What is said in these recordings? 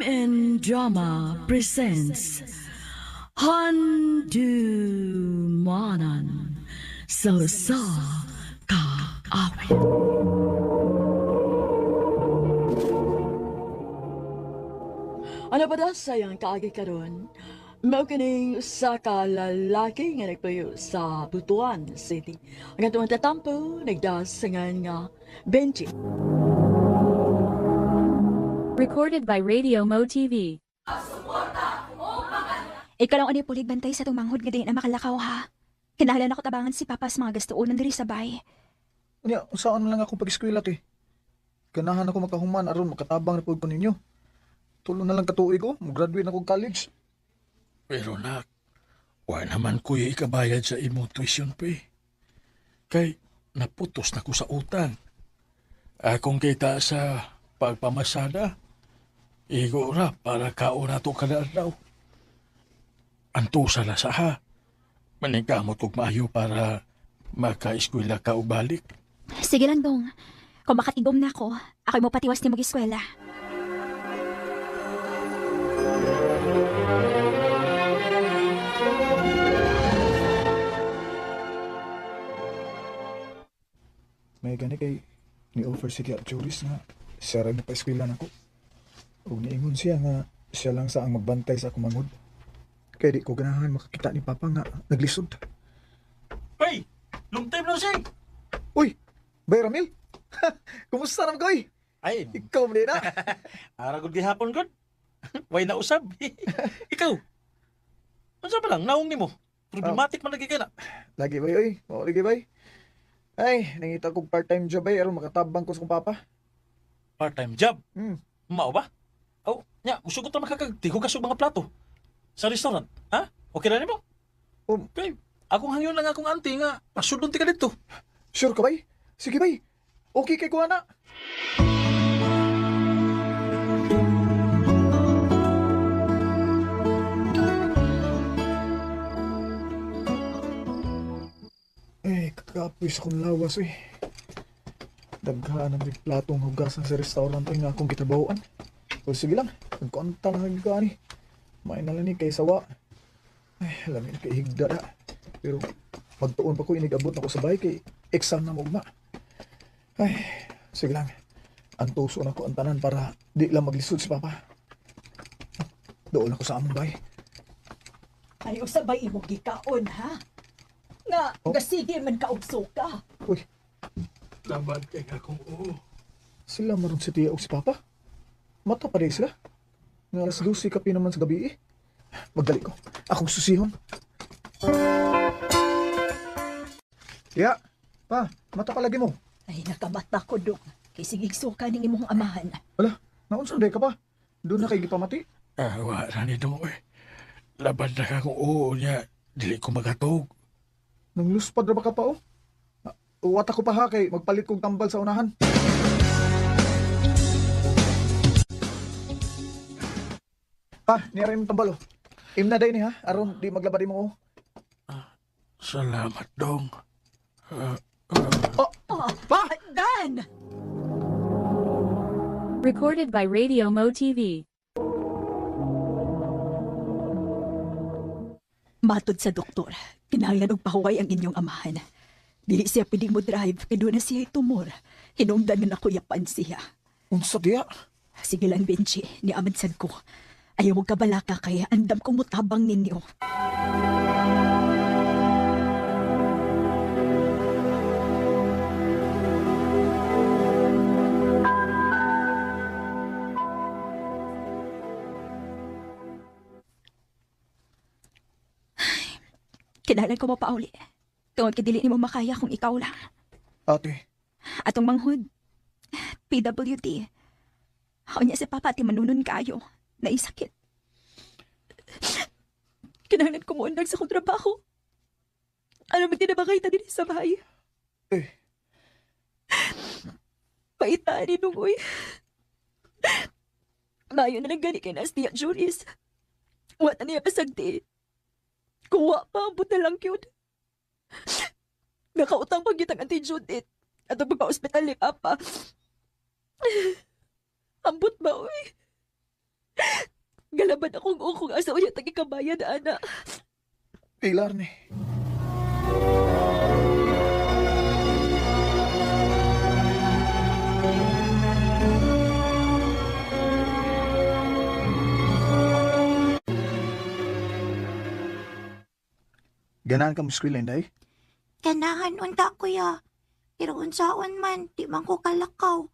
and Drama presents Handumanan Salsa Kaawit. Ano ba daw sayang kaagi karon? Mao kining usa ka lalaki nga nagpuyo sa Butuan City. Ang atong tatampo nagdasangan nga Benji. Recorded by Radio Mo TV. Ikaw lang ani pulig bantay sa tumanghod nga di na makalakaw ha. Kinahanglan ako tabangan si Papa sa mga gastoonan diri sa bay. Unya, saan lang ako pag-eskwela ti. Ganahan ako makahuman aron makatabang na pud ko ninyo. Tulo na lang katuig ko, mag-graduate na ko college. Pero nak, wala naman kuya ikabayad sa imong tuition pay. Kay naputos na ko sa utang. Akong kita sa pagpamasada, igo ra para kaon na to kada adlaw. Antusa na sa ha. Maningkamot kog maayo para maka-eskwela ka og balik. Sige lang dong. Kung makatigom na ako, ako'y mo patiwas ni mag-eskwela. May gani kay ni-offer si Kya Juris nga siya rin na pa-eskwela na ko. Huwag niingon siya nga siya lang sa ang magbantay sa akong mangod. Kaya di ko ganahan makakita ni Papa nga naglisod. Hey! Long time no see! Uy! Bay Ramil! Kumusta naman ko eh? Ay, Ikaw mo din na! aragod gihapon god. Way na usab. Ikaw. Unsa ba lang naong nimo? Problematic man lagi ka na. Lagi bay oy, o lagi bay. Ay, nangita kong part-time job ay aron makatabang ko sa kong Papa. Part-time job. Hmm. Mao ba? Oh, nya, musugot na makakagtigo ka sa mga plato. Sa restaurant, ha? Okay na nimo? Okay. Akong hangyon lang akong auntie nga pasudlon ti ka dito. Sure ka bay? Sige bay. Okay kay kuha na. Kakapoy sa kong lawas eh. Daghaan ang may platong hugasan sa restaurant ay nga akong kitrabahoan. O sige lang, nagkuanta na nagkaan eh. May nalani kay sawa. Ay, alamin kay higda na. Pero magtuon pa ko inigabot na ko sa bahay kay exam na mugma. Ay, sige lang. Antuso na ko ang tanan para di lang maglisod si Papa. Doon ako sa among bahay. Ay, usabay imong gikaon, ha? Nga, gasige man kaugso ka. Uy, Laban kay akong oo. sila maron si Tia o si Papa. Mata pa rin sila. Nga alas 12 kapi naman sa gabi eh. Magdali ko. Akong susihon. Tia, pa, mata pa lagi mo. Ay, nakamata ko, Dong. Kay sigig suka ning imong amahan. Wala, naunsan ka pa. Doon na kay gipamati. Wala ni do eh. Laban na akong oo niya. Dili ko magatog. Nang luspad ra ba ka pa oh? Uwata ko pa ha kay magpalit kong tambal sa unahan. Pa, niyara yung tambal oh. Imna day ni ha, aron di maglabadi mo oh. Salamat dong. Pa! Dan! Recorded by Radio Mo TV. Matod sa doktor, kinahanglan og pahuway ang inyong amahan. Dili siya pwedeng mo drive, kay doon na siya tumor. Hinungdan na nakuyapan siya. Unsa diya? Sige lang, Benji, niamad sad ko. Ayaw mo kabalaka kaya andam kong mutabang ninyo. Kinahanglan ko mo pauli. Tungod kadili ni mo makaya kung ikaw lang. Ate, Atong manghod. PWD. Haon niya si Papa at manunon kayo. Naisakit. Kinahanglan ko mo undag sa kong trabaho. Ano ba tinabakay ta din sa bahay? eh, Paitaan ni Nungoy. Mayo na lang gani kay Nastia Juris. Wata niya pasagti. Kuha pa, abot na lang yun. Nakautang pag yun ang Auntie Judith. At ang pagpa-hospital ni Papa. Ambot ba, uy? Galaban akong ukong asa unya tagikabayan ana. Pilar ni. Ganahan ka mo eskwela, Inday? Ganahan unta kuya. Pero unsaon man, di man ko kalakaw.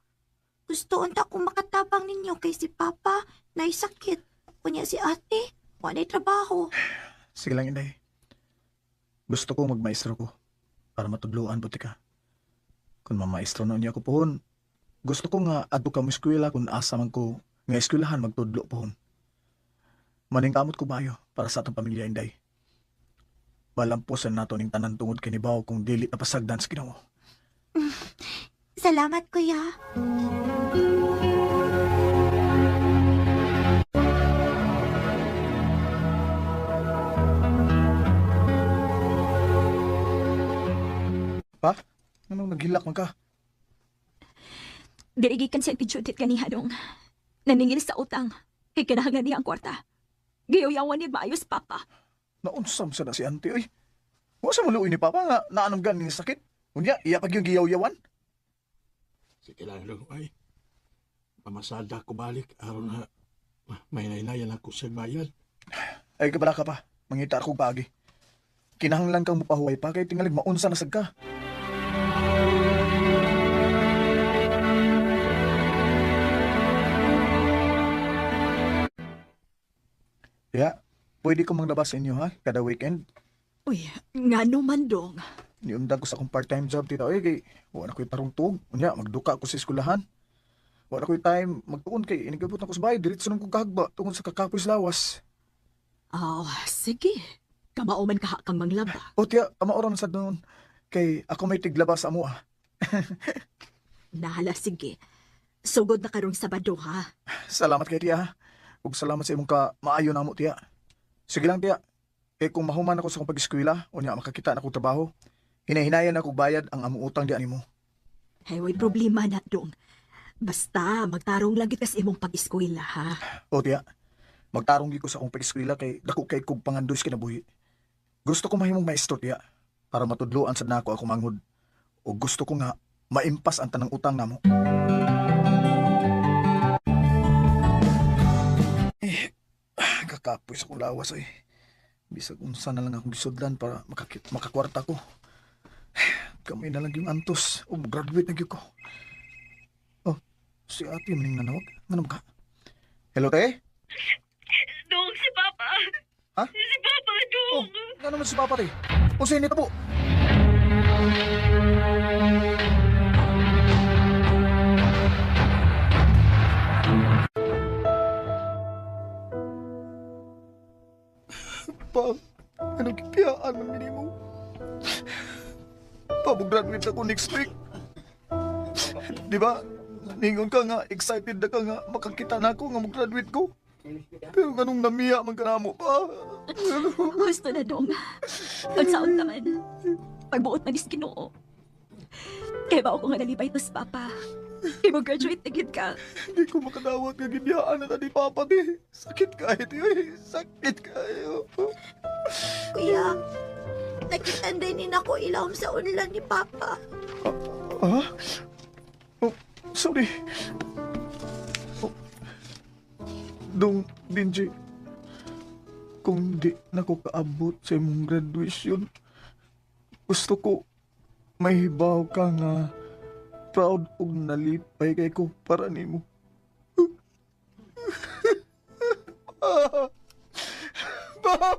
Gusto unta ko makatabang ninyo kay si Papa na sakit. Kunya si ate, wala trabaho. Sige lang, Inday. Gusto ko magmaestro ko para matudloan buti ka. Kung mamaestro na niya ko pohon, gusto ko nga adto ka mo eskwela kung asa man ko nga eskwelahan magtudlo pohon. Maning kamot ko maayo para sa atong pamilya, Inday. Malamposan nato ning tanan tungod kinibaw kung dili napasagdan sa Ginoo. Salamat kuya. Pa, anong naghilak man ka? Dirigikan si Auntie Judith ganiha dong. Naningil sa utang. Kay kinahanglan niya ang kwarta. Giyaw-yawan niya maayos, Papa. Naunsam sa na si auntie, oy. Wa sa maluoy ni Papa nga naanong ganing sakit. Unya, iya pag yung giyaw-yawan. Sige lang, Long, ay. Pamasada ko balik, aron na may nailayan ako sa bayan. Ay, kabala ka pa. Mangita akong pagi. Kinahanglan kang mupahuway pa kay tingalig maunsa na sad ka. Ya, pwede ko manglabas sa inyo ha, kada weekend. Uy, nga naman dong. Niundan ko sa akong part-time job tita. Oy, kay wala ko'y tarungtog. Unya, magduka ako sa eskwelahan. Wala ko'y time magtuon kay inigabot na ko sa bahay. Diretso nang kong kahagba tungkol sa kakapos lawas. Oh, sige. Kamao man kaha kang manglaba. O tiya, kamauran sa doon. Kay ako may tiglabas sa amo ah. Nahala, sige. Sugod na karong Sabado, ha? Salamat kay tiya ha. Ug salamat sa imong ka maayo na mo tiya. Sige lang tiya. Eh kung mahuman ako sa akong pag-eskwela, unya makakita na akong trabaho, hinahinayan ako bayad ang among utang di animo. Hey, way problema na dong. Basta, magtarong lang kita sa imong pag-eskwela, ha? O tiya, magtarong gyud ko sa akong pag-eskwela kay dako kay kog pangandoy kinabuhi. Gusto ko mahimong maestro tiya para matudloan sad nako ako manghud. O gusto ko nga maimpas ang tanang utang namo. Kakapoy sa kong lawas ay. Bisag unsa na lang akong gisudlan para makakwarta ko. Kamay na lang yung antos. O graduate na gyud ko. Oh, si ate maning nanawag. Nanam ka? Hello, te? Dong, si Papa. Ha? Si Papa, Oh, Dong. nga naman si Papa, te. Unsay nito po? Pa, anong kipiyaan man minimo? Pa, mag-graduate ako next week. Di ba? Ningon ka nga, excited na ka nga, makakita na ako nga mag-graduate ko. Pero ganong namiya man ka na mo pa. Gusto na dong. Unsaon naman. Pagbuot na nis Ginoo. Kaya ba ako nga nalipay to sa Papa? Kaya mo graduate na gid ka. Hindi ko makadawat nga ginyaan na ni Papa di. Sakit kayo, tiyo. Sakit kayo. Kuya, nakitanday ni nako ilawom sa unlan ni Papa. Ah? Oh, sorry. Oh. Dong, Benji. Kung di na ko kaabot sa imong graduation, gusto ko mahibaw ka nga proud ug nalipay kay ko para nimo. Papa!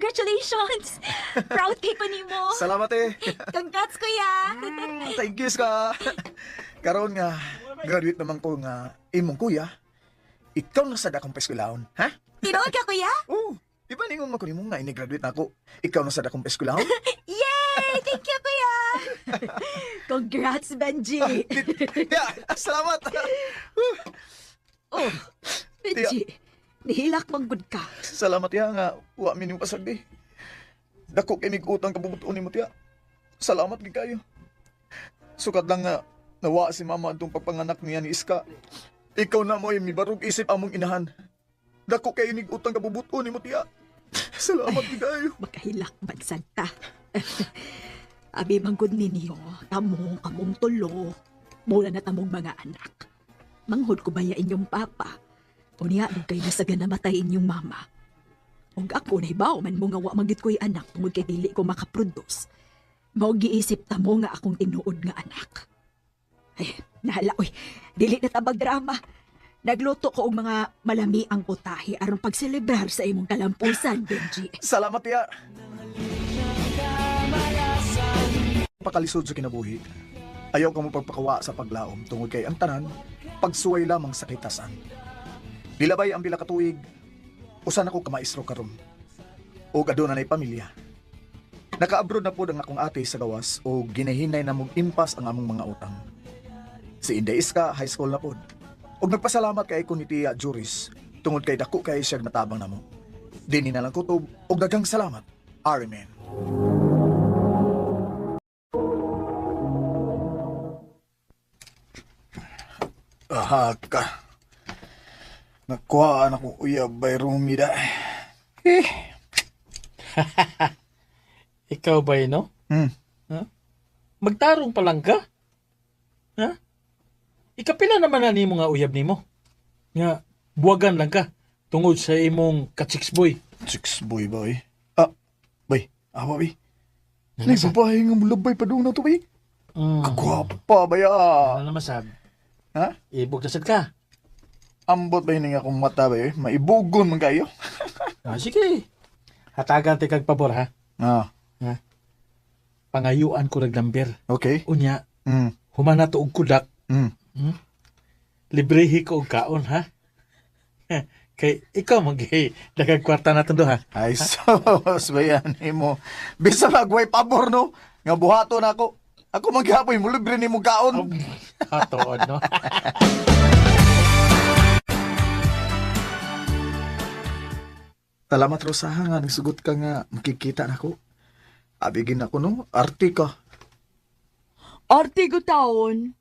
Congratulations! Proud kay ko nimo. Salamat eh. Congrats, kuya. Thank you ka. Karon nga, graduate naman ko nga imong kuya. Ikaw na sad akong paeskwelahon, ha? Tinood ka, kuya? Oo. Di ba ningon ko nimo nga ini-graduate na ako? Ikaw na sad akong paeskwelahon? Yay! Thank you, kuya. Congrats, Benji! Yeah, salamat. Oh, Benji, nihilak manggod ka. Salamat ya nga wa mi nimo pasagdi. Dako kay mig-utang kabubuton nimo tiya. Salamat gid kayo. Sukat lang nga nawa si mama atong pagpanganak niya ni Iska. Ikaw na mo yung mibarog isip among inahan. Dako kay mig-utang kabubuton nimo tiya. Salamat gid kayo. Makahilak bansan ta. Abi manggod ninyo, tamong among tulo. Mula na tamong mga anak. Manghod ko ba ya inyong papa? Unya, nung kayo nasagan namatay inyong mama. Ug ako na ibaw man mo nga wa magit ko'y anak tungod kay dili ko makaproduce. Mao giisip ta mo nga akong tinuod nga anak. Ay, nahala, oy, dili na tabag drama. Nagluto ko og mga malami ang putahe aron pagselebrar sa imong kalampusan, Benji. Salamat tiya. Pakalisod sa kinabuhi. Ayaw ka mo pagpakawa sa paglaom tungod kay ang tanan, pagsuway lamang sa kitasan. Dilabay ang bila katuig, usan ako kamaestro karon. O aduna nay pamilya. Naka-abroad na po ang akong ate sa gawas o ginahinay na mong impas ang among mga utang. Si Inday Iska, high school na po. O nagpasalamat kay ko ni Tia Juris, tungod kay dako kay siya natabang na mo. Dini na lang kutob, o dagang salamat. Amen. Aha ka. Nakuhaan akong uyab by Rumida. Ikaw ba no? Magtarong pa lang ka? Ha? Ikapila naman na nimo nga uyab nimo. Nga, buwagan lang ka tungod sa imong ka-chicks boy. Chicks boy ba eh? Ah, bay, awa bay. Ano Nay sa- babae nga mulabay pa doon na to bay. Mm. Kagwapa ba ya? Ano naman sabi? Ha? Ibog na sad ka. Ambot ba yun nga akong mata ba eh? Maibugon man kayo. Sige. Hatagan ti kag pabor ha. Ah, Pangayuan ko naglamber. okay. Unya, Mm, humana to og kudak. mm. Librehi ko og kaon ha. Kay ikaw magi daghang kwarta naton do ha. Ay, sos ba yan mo? Bisa magway pabor no? Nga buhato na ako. Ako maghapoy mo libre ni mo kaon. Hatood no. Salamat Rosa nga nagsugot ka nga makikita na ko. Abigin ako no, arte ka. Arte ko taon.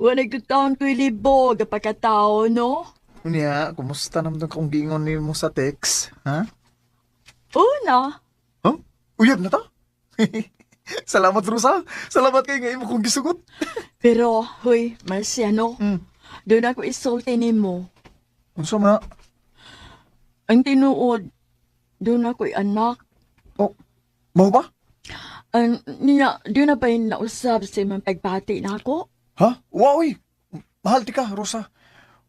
Wanag ko taon ko'y libo, kapagkataon, no? Unya, kumusta naman kung gingon ni mo sa text? Ha? Una, Huh? Uyab na ta? Salamat Rosa. Salamat kay nga imo kong gisugot. pero, huy, Marciano, Mm. doon ako isulti ni mo. Unsa man? Ang tinuod, doon ako'y anak. Oh, mau ba? Ang niya, doon na ba yung nausap sa imong pagpati na ako? Ha? Wow, mahal ti ka, Rosa.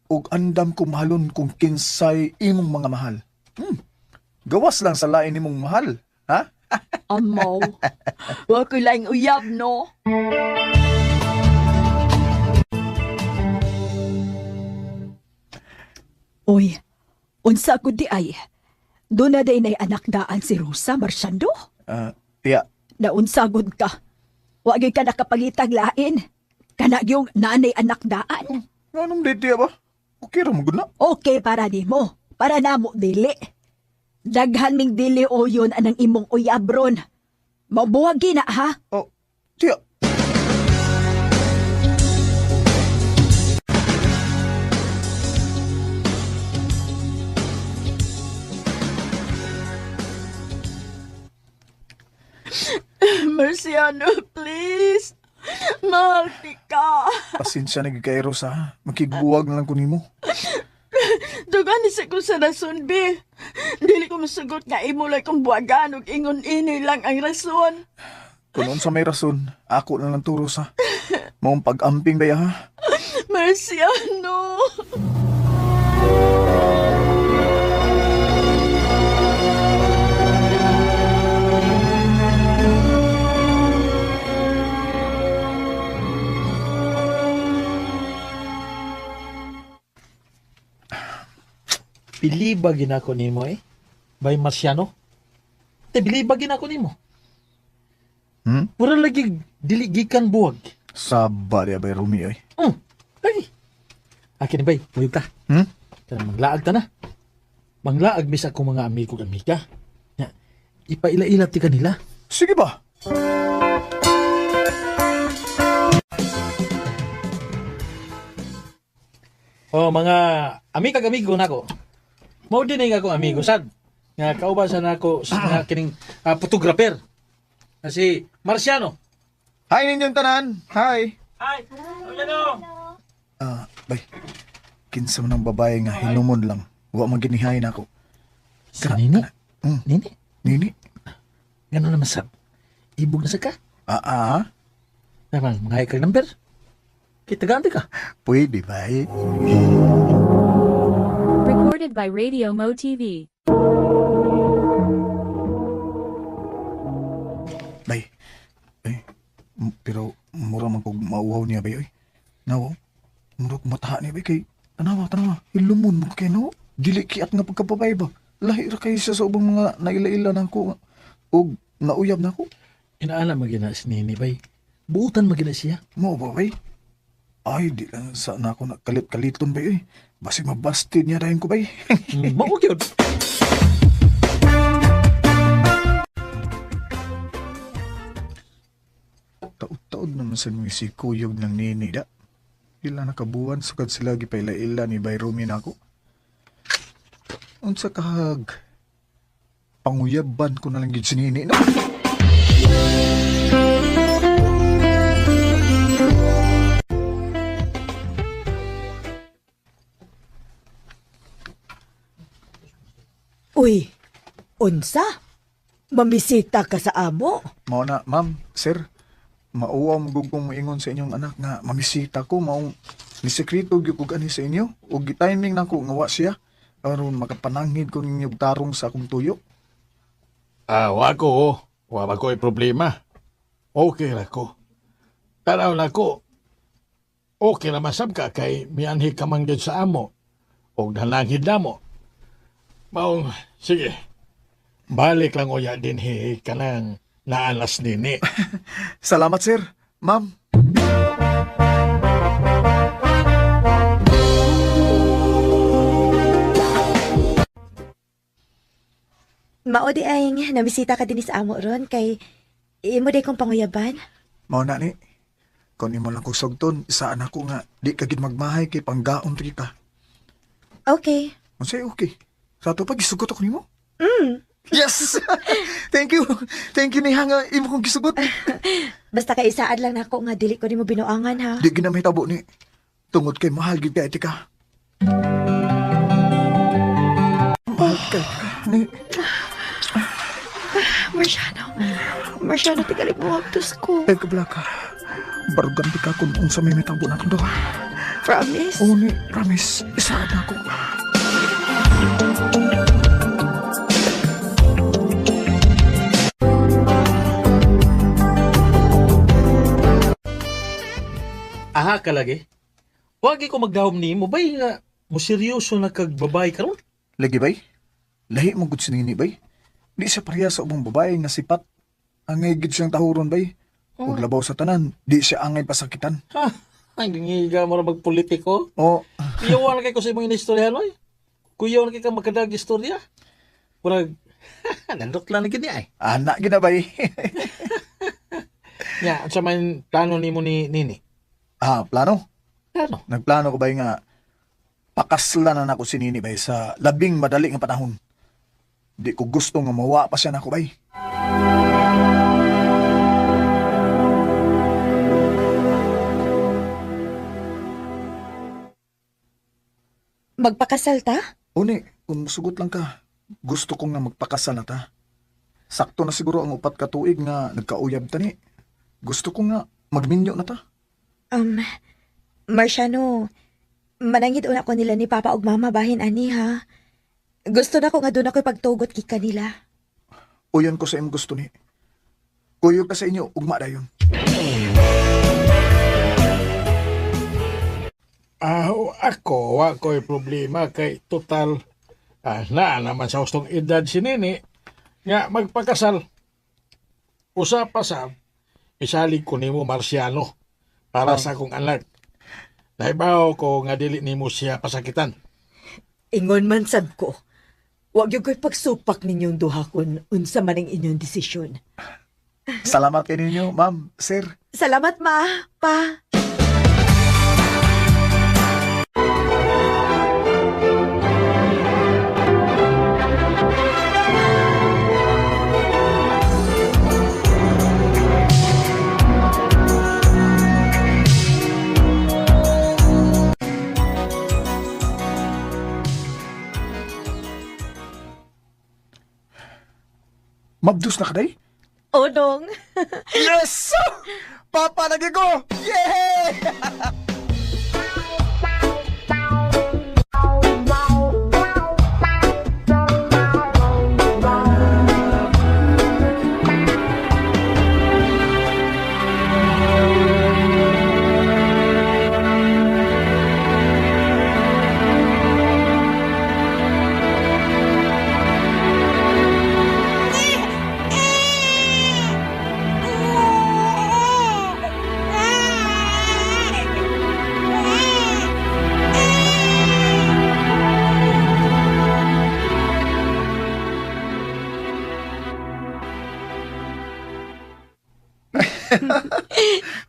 Ug andam ko mahalon kung kinsay imong mga mahal. Gawas lang sa lain nimong mahal. Ha? Amaw. Wa ko lang uyab, no? Uy, unsa ko di ay? Doon na day nay anak daan si Rosa Marciando? Tiya, Naunsagod ka. Wag ka nakapangitag lain. Kana yung nanay anak daan. anong di tiya ba? Okay ra mo gud na. Okay para nimo. Para namo dili. Daghan ning dili o yun anang imong uyabron. Mabuwagi na ha? Oh, tiya. Marciano, please. Mahal ka. Pasensya na gid kay Rosa. Makigbuwag na lang ko nimo. Dugan ni sa ko sa rason, be. Dili ko masugot nga imo lang kung buwagan ug ingon ini lang ang rason. Kung unsa may rason, ako na lang to, Rosa. Maong pag-amping ba ya, ha? Marciano. Biliba ginako nimo eh. Bay Marciano. Te biliba ginako nimo. Pura lagi dili gikan buwag. Saba di bay Rumi oy. Lagi. Akin ni bay, muyog ka. Kaya manglaag ta na. Manglaag mis ako mga amigo amiga. Ya, ipaila-ila ti kanila. Sige ba? O mga amigo nako. Mao din nga ako amigo sad. Nga kaubasan nako sa nga kining photographer. Na si Marciano. Hi ninyong tanan. Hi. Hi. Ano? Bay. Kinsa man ang babae nga hinumon lang. Wa maginihay na ako. Si Nini? Mm. Nini? Nini? Gano'n naman sab. Ibog na sa ka. Naman, mga ikag number. Kita ganti ka. Pwede ba eh? Recorded by Radio Mo TV. Bay. Pero mura man kog mauwaw niya bay oy. Nawo. Mura ko mataha niya bay kay tanawa. Ilumon mo kay no. Dili kiat nga pagkapabay ba. Lahi ra kay siya sa ubang mga naila-ila nako og nauyab nako. Inaala magina si Nini bay. Buutan magina siya. Mo ba bay? Ay, di lang sa na ako nakalit-kaliton bay oy. Basi mabasted niya dayon ko bay. Mao gyud. Taod-taod naman sa mga si Kuyog ng Nini da. Ila nakabuwan sukad sila gipaila-ila ni Bayrumi nako. Unsa kahag panguyaban ko na lang gid si Nini no? Uy, unsa? Mamisita ka sa amo? Mao na, ma'am, sir. Mauwam gug kong moingon sa inyong anak nga mamisita ko maong ni sekreto gyud kog ani sa inyo ug gi-timing nako nga wa siya aron makapananghid ko ninyo tarong sa akong tuyo. Wa ko. Wa ba ko'y problema. Okay ra ko. Tanaw na ko. Okay ra masab ka kay mianhi ka man gyud sa amo. Og nananghid na mo. Maong, sige. Balik lang uya din kanang naanas nini. Salamat, sir. Ma'am. Mao di ay nabisita ka din sa amo ron kay imo day kong panguyaban. Mao na ni. Kung imo lang kong sugton, isaan ako nga di ka gid magmahay kay panggaon ti ka. Okay. Unsay okay? Sa ato pa gisugot ako nimo? Yes! Thank you. Thank you niha nga imo kong gisugot. Basta kay isaan lang nako nga dili ko nimo binuangan ha. Di ginamay tabo ni. Tungod kay mahal gid kay etika. Mahal kay ni. Marciano, tigalik mo agtos ko. Ay kablaka. Barugan di ka kung unsa may tabo natin do. Promise? Oo ni, promise. Isaan ako. Aha ka lagi. Wagi ko magdahom nimo bay nga mo seryoso na kag babae karon. Lagi bay? Lahi mo gud sinini bay? Di siya pareha sa ubang babae nga sipat. Angay gid siyang tahuron bay. Ug labaw sa tanan, di siya angay pasakitan. Ha, ang gingiga mo ra magpolitiko. O, Kuyawan kay ko sa imong inistoryahan oy. Kuyawan kay ka magkadag istorya. Murag nandot lang gid ay. anak gina bay. Nya, sa man plano nimo ni Nini. Plano? Plano. Nagplano ko bay nga pakaslanan ako si Nini bay sa labing madali nga panahon. Di ko gusto nga mawa pa siya nako bay. Magpakasal ta? Uni, kung sugot lang ka, gusto ko nga magpakasal na ta. Sakto na siguro ang 4 ka tuig nga nagkauyab ta ni. Gusto ko nga magminyo na ta. Marciano, manangid una ko nila ni Papa ug Mama bahin ani ha. Gusto na ko nga doon ako pagtugot kay kanila. Uyon ko sa imong gusto ni. Kuyog ka sa inyo, ugma dayon. Ako, wa ko'y problema kay total Na naman sa hustong edad si Nini, nga magpakasal. Usa pa sa isalig ko nimo Marciano para sa akong anak. Naibaw ko nga dili nimo siya pasakitan. Ingon man sad ko. Huwag yung ko'y pagsupak ninyong duha kun unsa man ang inyong desisyon. Salamat kayo ninyo, ma'am, sir. Salamat, ma, pa. Mabdus na ka day? Odong. Yes! Papa, nagigo! Yay!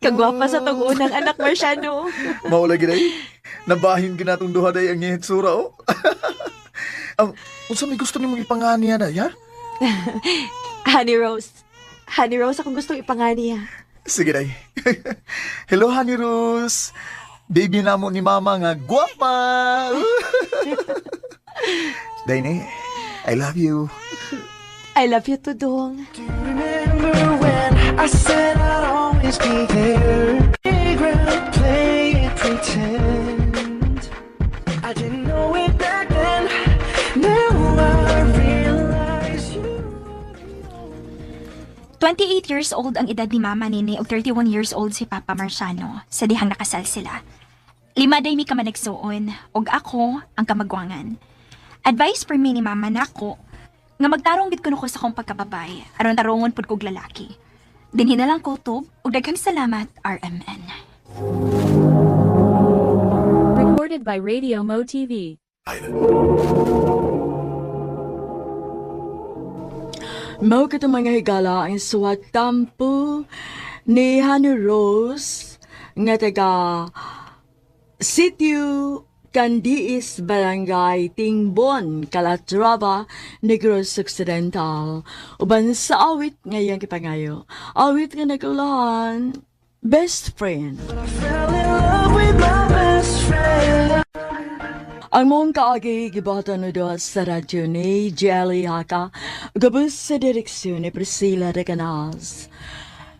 Kagwapa sa tong unang anak, Marciano. Maula giday. Nabahin ginatong duha day ang ihitsura, oh. Unsa may gusto nimong ipangani na, ya? Honey Rose. Honey Rose, akong gustong ipangani, ha. Sige day. Hello, Honey Rose. Baby namo ni mama nga gwapa. Day, I love you. I love you too, Dong. Remember when I said I'd always be there? Playground, play it, pretend. I didn't know it back then. Now I realize you. 28 years old ang edad ni Mama Nini ug 31 years old si Papa Marciano sa dihang nakasal sila. 5 day mi ka managsuon ug ako ang kamagwangan. Advice per mi ni Mama nako nga magtarong gid kuno ko sa akong pagkababay aron tarongon pud kog lalaki. Dinhi na lang ko tub ug daghang salamat RMN. Recorded by Radio Mo TV. Mao kita mga higala ang suwat tampo ni Honey Rose nga taga Sitio Candiis Barangay Tingbon, Calatrava, Negros Occidental. Uban sa awit ngayang kipangayo. Awit nga nagulahan, best friend. I fell in love with my best friend. Ang mong kaagi gibatan no doon sa radyo ni Jelly Haka, gabos sa direksyon ni Priscilla de Canals.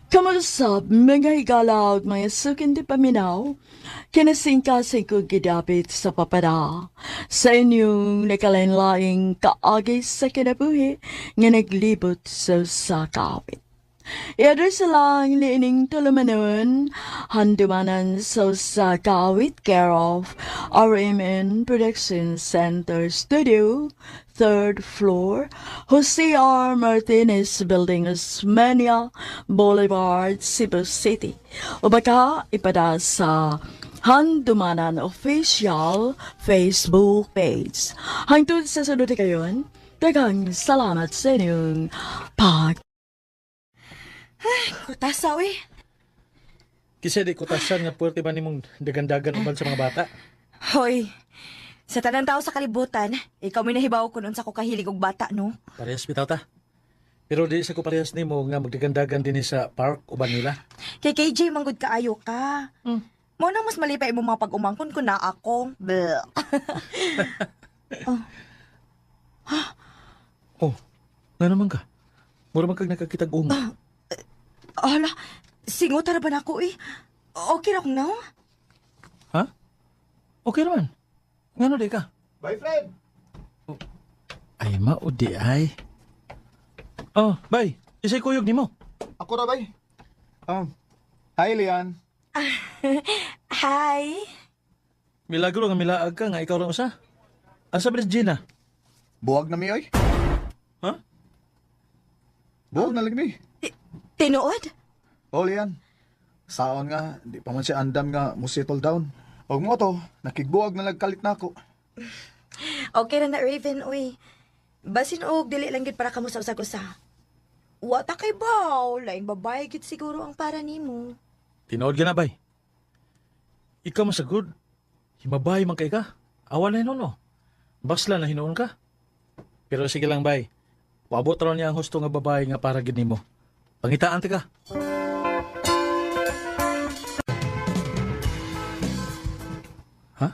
Kamulusab, mga higala ug mga sukin di paminaw, kinasingkasing ko gidapit sa papada sa inyong nakalinlaing kaagi sa kinabuhi nga naglibot sa sakawit. I-address lang liining tulumanon, handumanan sa sakawit care of RMN Production Center Studio, 3rd floor, Jose R. Martinez Building, Osmeña Boulevard, Cebu City. O baka ipada sa Handumanan Official Facebook page. Hangtod sa sunod kayon, daghang salamat sa inyong pag Kutasa, uy. Kisa di kutasan nga puwerte ba nimong dagandagan uban sa mga bata? Hoy, sa tanang tao sa kalibutan, ikaw may nahibaw ko nun sa ko kahilig og bata, no? Parehas bitaw ta. Pero di sa ko parehas nimo nga magdagandagan din sa park uban nila. Kay KJ, manggod kaayo ka. Mo na mas malipay mo mga pag-umangkon ko na ako. Bleh. Oh, nga naman ka. Mura man kag nakakitag Ala, singot na ba na ako eh? Okay na akong now? Ha? Okay naman. Ngano di ka? Bye, friend. Ay, maudi ay. Oh, bye. Isay kuyog nimo. Ako ra, bay. Hi, Lian. Hi. Milagro nga milaag ka nga ikaw ra usa. Asa ba Gina? Buwag na mi, oy. Ha? Buwag na lang mi. Tinuod? O, Lian. Saon nga, di pa man siya andam nga mo settle down. Og mo to, nakigbuwag na nagkalit na ako. Okay na na, Raven, uy. Basin og, dili lang gid para kamo sa usag-usa. Wata kay baw, laing babae gid siguro ang para nimo. Tinood ka na, bay. Ikaw masagod. Himabay man kay ka. Awan na no. Basla na hinuon ka. Pero sige lang, bay. Paabot ron niya ang husto nga babae nga para gid nimo. Pangitaan ti ka. Ha?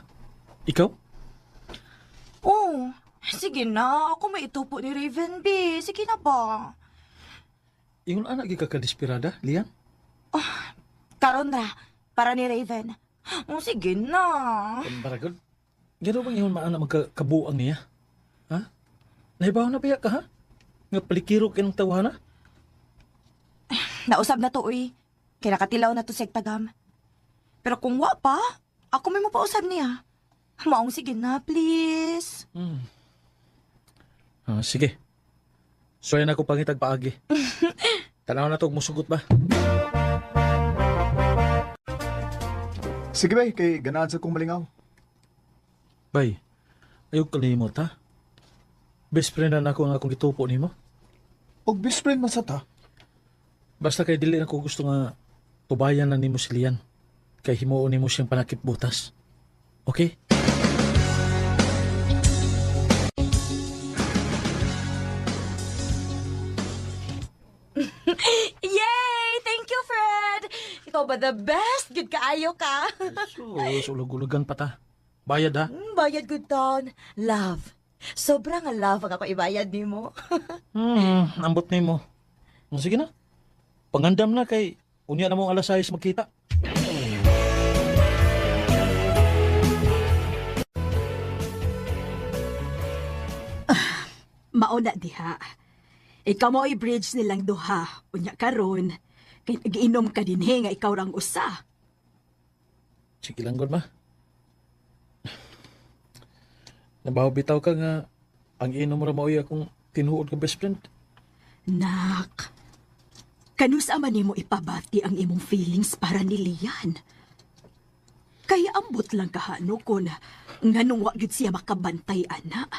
Ikaw? Oh, sige na. Ako may itupo ni Raven, B. Sige na ba? Ingon anak gi ka kadesperada, Lian? Karon ra, para ni Raven. Oh, sige na. Baragod. Gano bang ingon maana magkabuang niya? Ha? Naibaw na biya ka, ha? Nga palikiro kinong tawhana? Nausab na to, uy. Kinakatilaw na to sa tagam. Pero kung wa pa, ako may mapausab niya. Maong sige na, please. Sige. Suwayan ako pangitag paagi. Tanaw na to, musugot ba? Sige, bay, kay ganahan sa kong malingaw. Bay, ayog kalimot, ha? Best friend na ako nga akong gitupo ni mo. Og best friend man sa ta. Basta kay dili ako gusto nga tubayan na ni mo si Lian. Kay himuon ni mo siyang panakip butas. Okay? Yay! Thank you, Fred! Ikaw ba the best? Good kaayo ka. So, ulog-ulogan pa ta. Bayad, ha? Bayad good town. Love. Sobrang love ang ako ibayad ni mo. Ambot ni mo. Sige na. Pangandam na kay unya na mong alas 6 magkita. Mauna diha. Ikaw mo i-bridge nilang duha. Unya karon, kay nag-inom ka dinhi nga ikaw rang usa. Sige lang, God, ma. Nabaw bitaw ka nga ang inom ra maoy akong tinuod ka best friend. Nak, kanusa man nimo ipabati ang imong feelings para ni Lian. Kaya ambot lang kahano kon nganong wa gyud siya makabantay ana.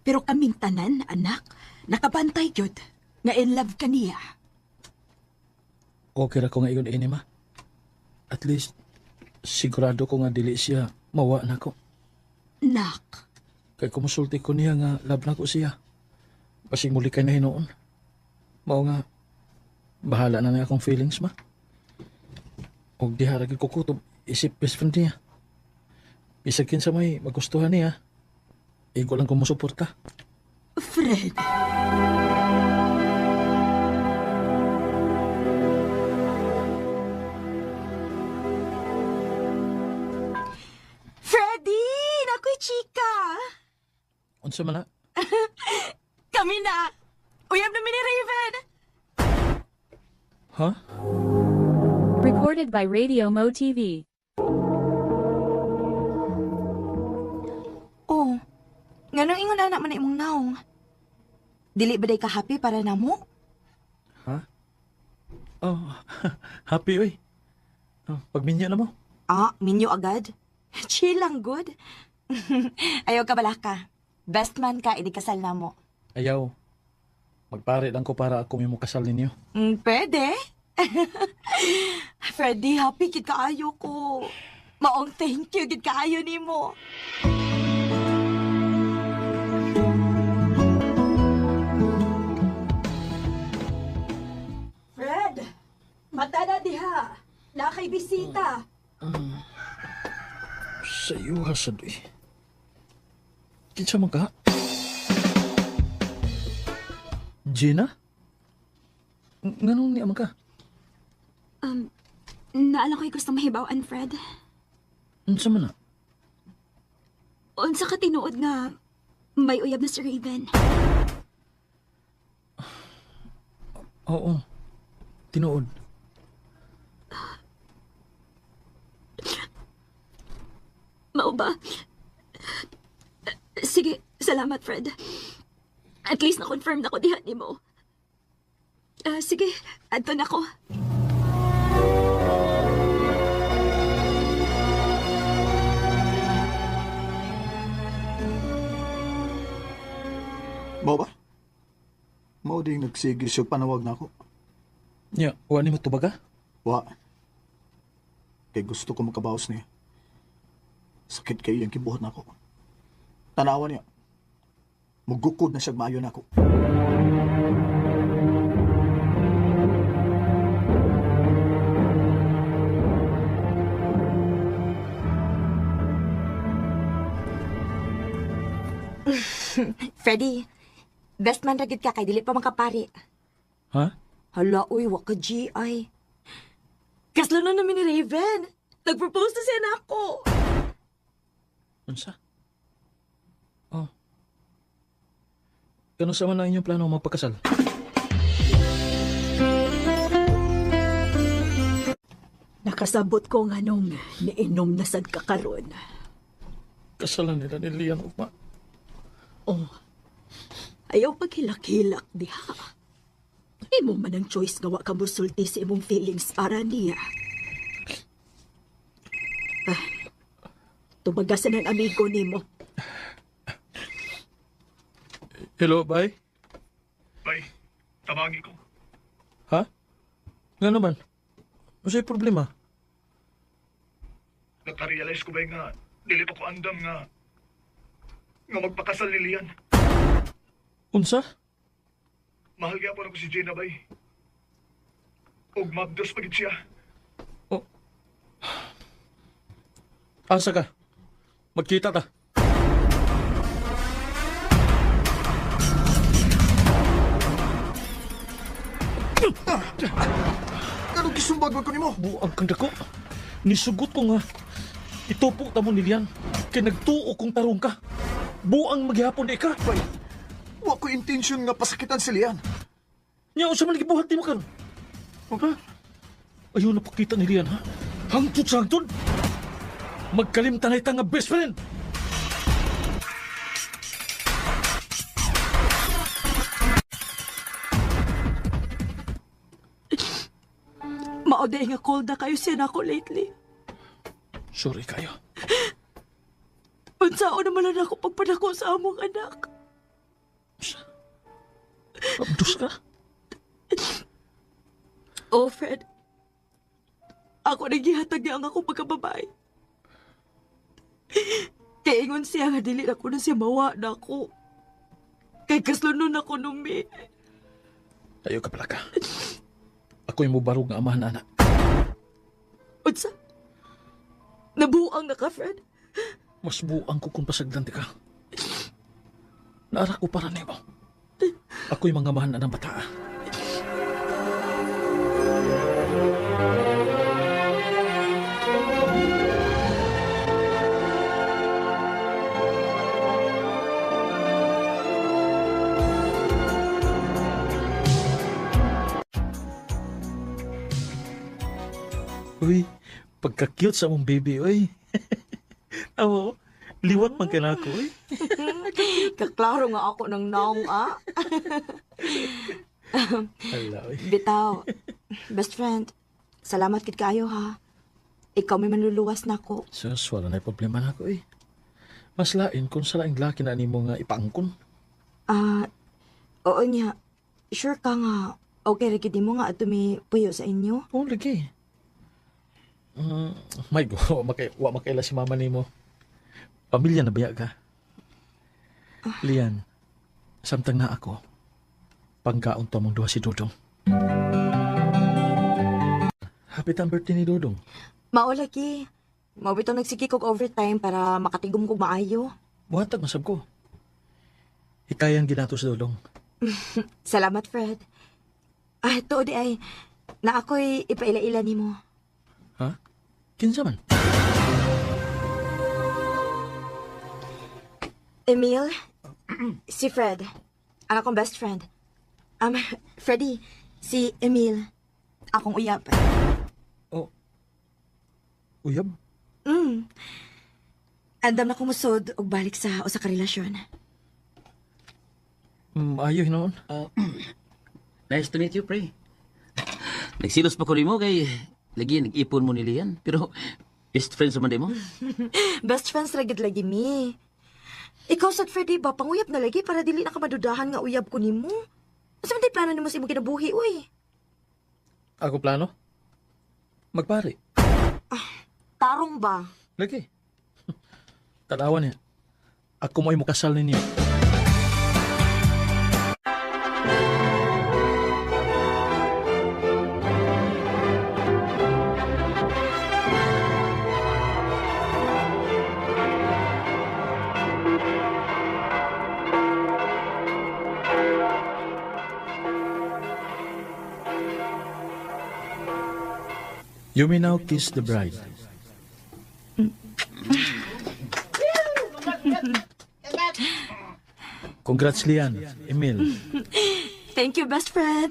Pero kaming tanan, anak, nakabantay gyud nga in love ka niya. Okay ra ko nga iyon ini, ma. At least sigurado ko nga dili siya mawa na ko. Nak, Kay kumusulti ko niya nga love na ko siya. Pasig muli kay na hinoon. Mao nga bahala na akong feelings, ma. Og di haragi ko kutob isip best friend niya. Isakin sa may magustuhan niya. Igo lang ko musuporta. Fred. Freddy! Nako'y chika! Unsa man na? Kami na! Uyab namin ni Raven! Ha? Recorded by Radio Mo TV. Oh, nganong ingon anak man na imong naong? Dili ba day ka happy para namo? Ha? Oh, happy oy. Oh, pagminya na mo. Ah, minyo agad? Chill lang, good. Ayaw ka bala ka. Best man ka, hindi kasal na mo. Ayaw. Magpare lang ko para ako mo kasal ninyo. Pwede. Freddy, happy kid kaayo ko. Maong thank you, kid kaayo ni mo. Fred, mata na diha. Na kay bisita. Sa iyo hasad eh. Kinsa man ka? Gina? Nganong niya man ka? Naalang ko'y gusto mahibawaan, Fred. Unsa man na? Unsa ka tinuod nga may uyab na si Raven. Oo. Tinuod. Mao ba? Sige, Salamat, Fred. At least na-confirm na ko diha ni mo. Sige, adto na ko. Mao ba? Mao ding nagsigil siya panawag na ako. Nya, wa ni mo tubaga? Wa. Kay gusto ko makabawas niya. Sakit kayo yung kibuhat na ako. Tanawan niya. Magukod na siya maayo na ako. Freddy, best man ragid ka kay dili pa makapari. Ha? Hala, uy, wa ka GI. Kaslo na namin ni Raven. Nag-propose na siya na ako. Unsa? Oh. Kano sa man na inyong plano magpakasal? Nakasabot ko nga nung niinom na sad ka karon. Kasalan nila ni Lian ugma. Oh, ayaw paghilak-hilak diha. Imo man ang choice nga wa ka musulti sa imong feelings para niya. Tubagasan ang amigo nimo. Hello, bye. Bay, tabagi ko. Ha? Nga naman. Masa'y problema. Nakarealize ko ba nga, dili pa ko andam nga magpakasal ni Lian. Unsa? Mahal kaya po na ko si Gina, bay. Og mabdos pagit siya. Oh. Asa ka? Magkita ta. Anong kisumbag ko ni mo? Buang kang dako. Nisugot ko nga. Itupo ta mo ni Lian. Kay nagtuo kong tarong ka. Buang maghihapon di ka. Bay, wa ko intensyon nga pasakitan si Lian. Nya, unsa man gibuhat nimo kan? Ha? Ayaw na pakita ni Lian, ha? Hangtod sa hangtod. Magkalimtanay ta nga best friend. Maoday nga cold na kayo siya nako lately. Sorry kayo. Unsaon naman lang ako pagpadako sa among anak. Abdus ka? Oh, Fred. Ako nagihatag niya ang ako pagkababae. Kaya ingon siya nga dili na ko na siya mawa na ako. Kay kaslunon ako numi. Ayaw ka pala ka. Ako yung mubarog nga amahan, anak. Unsa? Nabuang na ka, Fred? Mas buang ko kung pasagdan ka. Naara ko para nimo. Ako yung mga amahan na ng bata. Uy, pagka-cute sa mong baby, uy. Amo, liwat man ka na ako, uy. Kaklaro nga ako ng naong, ah. Hala, uy. Bitaw, best friend, salamat kit kayo, ha. Ikaw may manluluwas na ako. Sus, wala na problema na ako, uy. Mas lain kung sa laing laki na nimo nga ipaangkon. Oo niya. Sure ka nga, okay rin mo nga at puyo sa inyo? Oo, lagi. My God, wa makaila si mama nimo. Pamilya na baya ka. Lian, samtang na ako, pangkaon to mong duha si Dodong. Happy time birthday ni Dodong. Mao lagi. Mao bitaw nagsigi kog overtime para makatigom kog maayo. Buhatag masab ko. Hikayang ginato sa Dodong. Salamat, Fred. Ito di ay, na ako'y ipaila-ila nimo. Ha? Kinsa man? Emil, si Fred, ang akong best friend. Freddy, si Emil, akong uyab. Oh. Uyab? Andam na kumusod og balik sa usa ka relasyon. Ayaw noon. Nice to meet you, pre. Nagsilos pa ko rin mo kay lagi nag-ipon mo ni Lian. Pero best friends naman din mo. Best friends lagid lagi mi. Ikaw sad Freddy ba panguyab na lagi para dili na ka madudahan nga uyab ko nimo. Asa man tay plano nimo sa imong kinabuhi uy? Ako plano? Magpari. Tarong ba? Lagi. Tanawan niya. Ako mo'y makasal ninyo. You may now kiss the bride. Congrats, Lian. Emil. Thank you, best friend.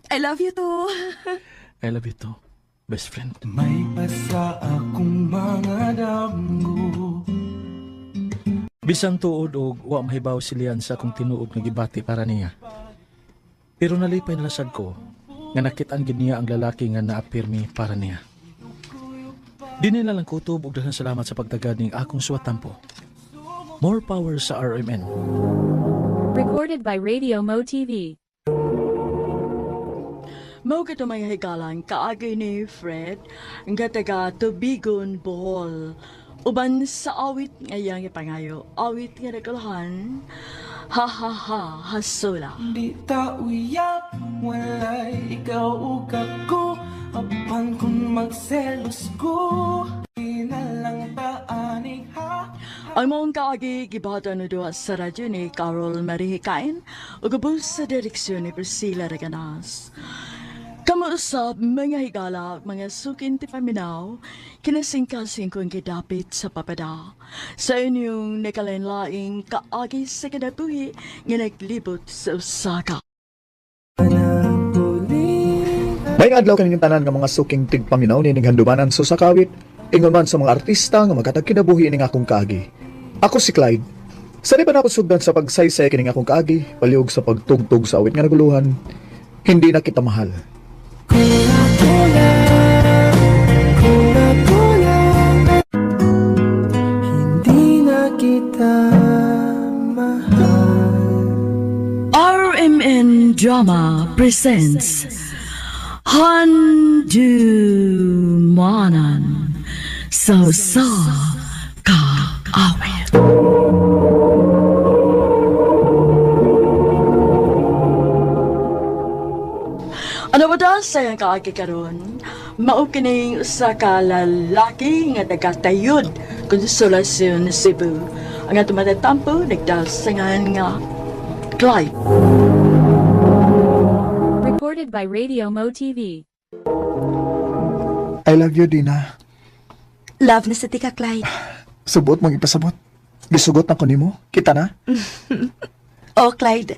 I love you too. I love you too. Best friend. May pasa akong mga damgo. Bisan tuod og wa mahibaw si Lian sa akong tinuod nga gibati para niya. Pero nalipay na lasag ko nga nakit-an gid niya ang lalaki nga naapirmi para niya. Di nila lang kutob og daghang salamat sa pagtagad ning akong suwatampo. More power sa RMN. Recorded by Radio Mo TV. Mao ka may higalan kaagay ni Fred nga taga Tubigon, Bohol. Uban sa awit ngayang ipangayo, awit nga nagkalahan, ha ha ha, hasula. Di ta uyap, walay ikaw ug ako. Apan kung magselos ko, di na lang ta aning ha. Ang mong kaagi gibata na doon sa radyo ni Carol Marie Hikain o gabos sa direksyon ni Priscilla Reganas. Kamuusap mga higala, mga sukin ti paminaw, kinasingkasing kong gidapit sa papada. Sa inyong nakalenlaing kaagi sa kinabuhi nga naglibot sa Osaka. May adlaw kaning tanan nga mga suking tigpaminaw ni naghandumanan sa sakawit, ingon man sa mga artista nga magatag kinabuhi ning akong kaagi. Ako si Clyde. Sani ba na ako sugdan sa pagsaysay kining akong kaagi, paliog sa pagtugtog sa awit nga naguluhan, hindi na kita mahal. Hindi na kita mahal. RMN Drama presents Handumanan sa Kaawit. Ano ba daw sa kaagi karon? Mao kining usa ka lalaki nga tagatayod Konsolasyon Cebu. Ang atong matatampo nagdasangan nga Clyde. Recorded by Radio Mo TV. I love you, Dina. Love na sa tika, Clyde. Subot mong ipasabot. Gisugot na ko nimo. Kita na? Oh, Clyde.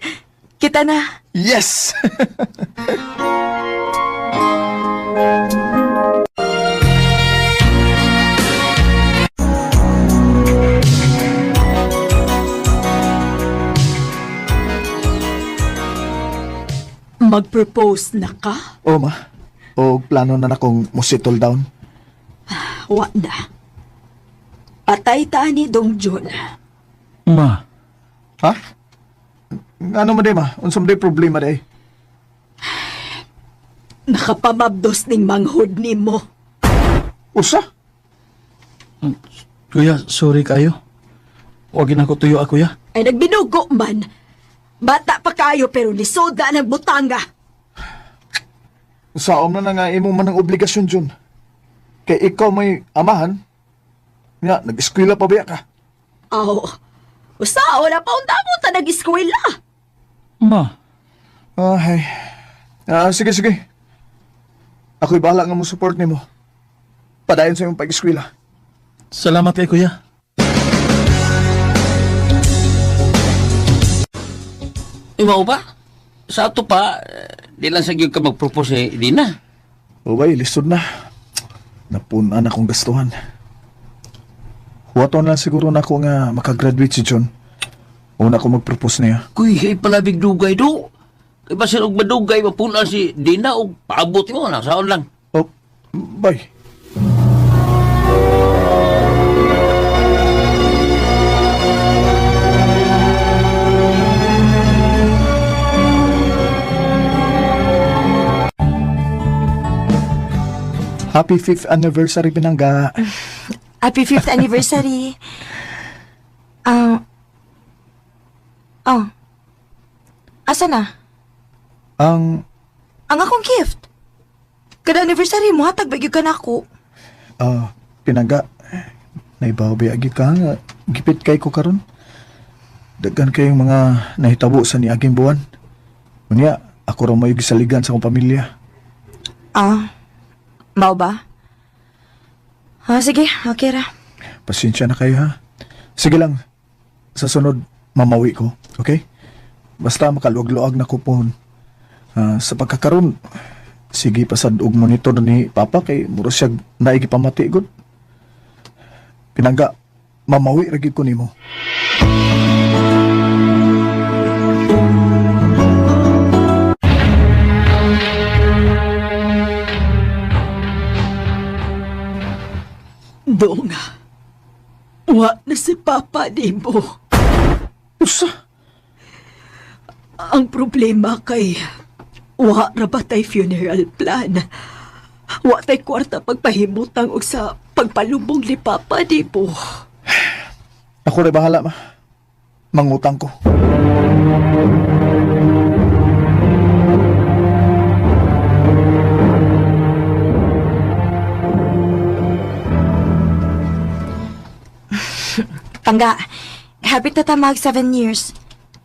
Kita na. Yes! Mag-propose na ka? O ma, o plano na akong musitol down. Wa na. Patay ta ni Dong John. Ma, Ha? Ano man day ma? Unsam day problema day? Nakapamabdos ning manghod ni mo. Usa? kuya, sorry kayo. Huwag na ko tuyo ako ya. Ay nagbinugo man. Bata pa kayo pero lisoda ng butanga. Saom na nga imo man ang obligasyon dyan. Kay ikaw may amahan. Nga, nag-eskwela pa ba ka? Aw, usao na pa unta mo ta nag-eskwela. Ma, Ay. Sige, sige. Ako'y bahala nga mo support nimo. Padayon sa iyong pag-eskwela. salamat kay kuya. Imaw ba? Sa ato pa, di lang sa gyud ka mag-propose di na. O bay, lisod na. Napunan akong gastuhan. Wato na siguro na ako nga makagraduate si John. Una ko mag-propose niya. Kuy, ay palabig dugay do. Kay basin og madugay mapuna si Dina og paabot mo na saon lang. Oh, bay. Happy 5th anniversary, Binangga. Happy 5th anniversary. Oh. Asa na? Ang, Ang akong gift. Kada anniversary mo, hatag bagyo ka na ako. Binangga, naibawabiyagi ka nga, gipit kay ko karon. Daghan kayong mga nahitabo sa niaging buwan. Unya, ako raw may gisaligan sa akong pamilya. Mao ba? Sige, okay ra. Pasensya na kayo, ha? Sige lang, sa sunod, mamawi ko, okay? Basta makaluag-luag na ko po. Sa pagkakaroon, sige pasad og monitor ni Papa kay muro siya naigipamati gud. Pinangga, mamawi ra gid ko nimo. Dong, wa na si Papa di mo. Usa? Ang problema kay wa ra ba tay funeral plan. Wa tay kwarta pagpahimutang og sa pagpalubong ni Papa di mo. Ako rin bahala, ma. Mangutang ko. Pangga, happy ta ta mag 7 years.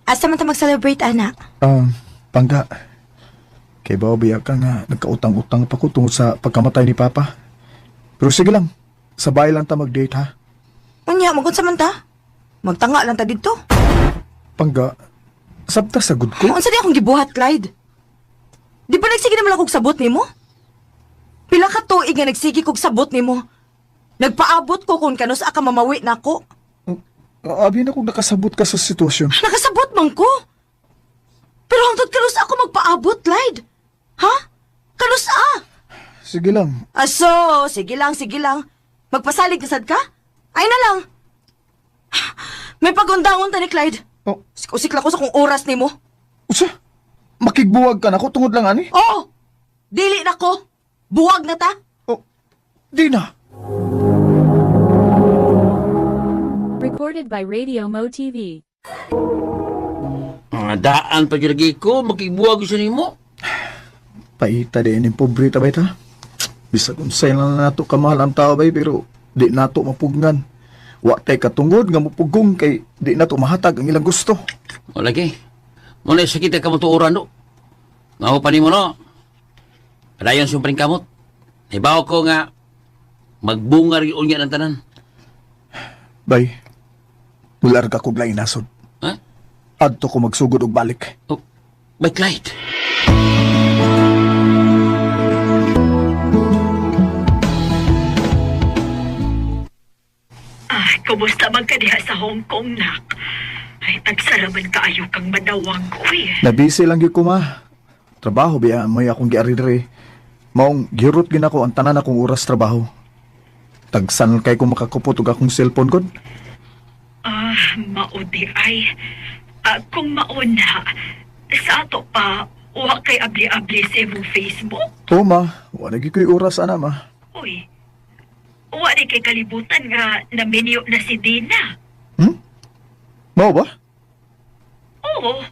Asa man ta mag-celebrate, anak? Pangga. Kay bawa ka nga, nagkautang-utang pa ko tungkol sa pagkamatay ni Papa. Pero sige lang, sabay lang ta mag-date, ha? Unya, magunsa man ta? Magtanga lang ta dito. Pangga, sabta sagod ko. Unsa di akong gibuhat, Clyde? Di ba nagsige naman akong sabot nimo? Pila ka tuig nga nagsige kog sabot nimo. Nagpaabot ko kung kanus ka mamawi nako. Abi na kung nakasabot ka sa sitwasyon. Nakasabot man ko. Pero hangtod kanus ako magpaabot, Clyde. Ha? Kanus Sige lang. Aso, sige lang, sige lang. Magpasalig kasad ka? Ay na lang. May pagundangon ta ni Clyde. Oh, Usikla ko sa kung oras nimo. usa? Makigbuwag ka na ko tungod lang, ani? Oo! Dili na ko. Buwag na ta. Oh, di na. Recorded by Radio Mo TV. Daan pa gyud lagi ko makigbuwag sa nimo. Paita din yung pobre tabay ta. Bisa kung sa'yo lang na nato kamahal ang tao bay, pero di nato mapugnan. Wa tay katungod nga mupugong kay di nato mahatag ang ilang gusto. O lagi. Muna sakit ka mo tuuran do. Nga pa nimo no. Padayon sumpring kamot. Ibaw ko nga magbungar yung unya ng tanan. Bay, mular ka kog lain nasod. Ha? Adto ko magsugod og balik. Oh, by Clyde. Kumusta man ka diha sa Hong Kong, nak? Ay, tagsaraman kaayo kang madawang ko, eh. Nabisi lang gyud ko, ma. Trabaho biya may akong giari-diri. Maong girot gin ako ang tanan akong oras trabaho. Tagsan kay ko makakupot og akong cellphone gud. Maudi ay. Kung mauna, sa ato pa, wa kay abli-abli sa imong Facebook. Oo, ma. Wala gyud ko'y oras ana, ma. Uy, wa di kay kalibutan nga naminyo na si Dina. Mao ba? Oo,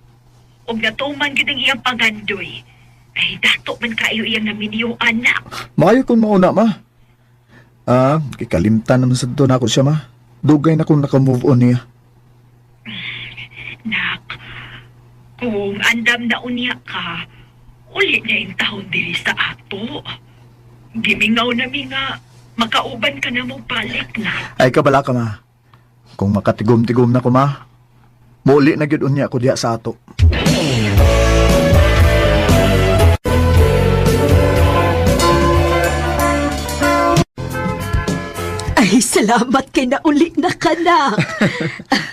og natuman gid ang iyang pangandoy. Ay, dato man kayo iyang naminyo, anak. Maayo kung mauna, ma. Kikalimtan naman sa doon ako siya, ma. Dugay na kung naka-move on niya. Nak, kung andam na unya ka, uli niya yung taon diri sa ato. Gimingaw na mi nga, makauban ka na mo balik na. Ay, kabala ka, ma. Kung makatigom-tigom na ko, ma, muli na gyud unya ako diya sa ato. Ay, Ay, salamat kay na uli na kanak.